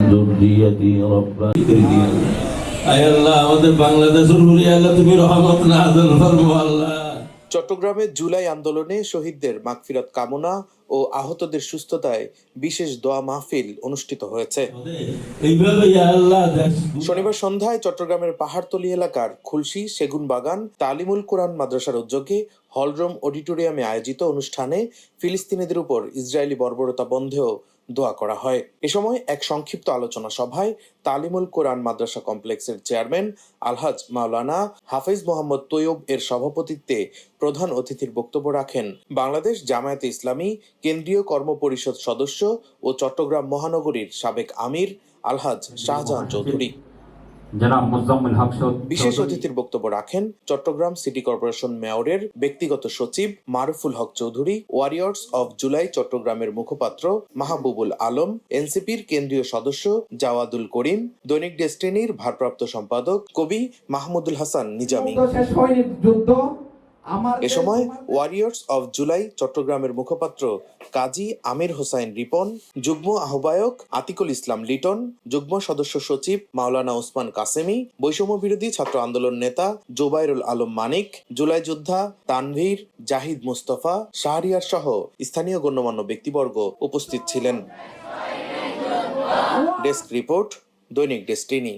ذريتي ربنا আয় আল্লাহ আমাদের বাংলাদেশের উপরে আল্লাহ তুমি রহমত নাযিল ফরমাও আল্লাহ। চট্টগ্রামে জুলাই আন্দোলনে শহীদদের মাগফিরাত কামনা ও আহতদের সুস্থতায় বিশেষ দোয়া মাহফিল অনুষ্ঠিত হয়েছে। এইভাবে ইয়া আল্লাহ শনিবার সন্ধ্যায় চট্টগ্রামের পাহাড়তলী এলাকার খুলশী সেগুন বাগান তালিমুল কোরআন মাদ্রাসার উদ্যোগে হলরুম অডিটোরিয়ামে আয়োজিত অনুষ্ঠানে ফিলিস্তিনিদের উপর ইসরায়েলি বর্বরতা বন্ধেও দোয়া করা হয়। এ সময় এক সংক্ষিপ্ত আলোচনা সভায় তালিমুল কোরআন মাদ্রাসা কমপ্লেক্সের চেয়ারম্যান আলহাজ মাওলানা হাফিজ মোহাম্মদ তৈয়ব এর সভাপতিত্বে প্রধান অতিথির বক্তব্য রাখেন বাংলাদেশ জামায়াতে ইসলামী কেন্দ্রীয় কর্মপরিষদ সদস্য ও চট্টগ্রাম মহানগরীর সাবেক আমির আলহাজ শাহজাহান চৌধুরী। বিশেষ অতিথির বক্তব্য রাখেন চট্টগ্রাম সিটি কর্পোরেশন মেয়রের ব্যক্তিগত সচিব মারুফুল হক চৌধুরী, ওয়ারিয়র্স অব জুলাই চট্টগ্রামের মুখপাত্র মাহবুবুল আলম, এনসিপির কেন্দ্রীয় সদস্য জাওয়াদুল করিম, দৈনিক ডেস্টিনির ভারপ্রাপ্ত সম্পাদক কবি মাহমুদুল হাসান নিজামী। এ সময় ওয়ারিয়র্স অব জুলাই চট্টগ্রামের মুখপাত্র কাজী আমির হোসাইন রিপন, যুগ্ম আহ্বায়ক আতিকুল ইসলাম লিটন, যুগ্ম সদস্য সচিব মাওলানা ওসমান কাসেমি, বৈষম্য বিরোধী ছাত্র আন্দোলন নেতা জোবাইরুল আলম মানিক, জুলাই যোদ্ধা তানভীর, জাহিদ মুস্তফা, শাহরিয়ার সহ স্থানীয় গণ্যমান্য ব্যক্তিবর্গ উপস্থিত ছিলেন। ডেস্ক রিপোর্ট, দৈনিক ডেস্টিনি।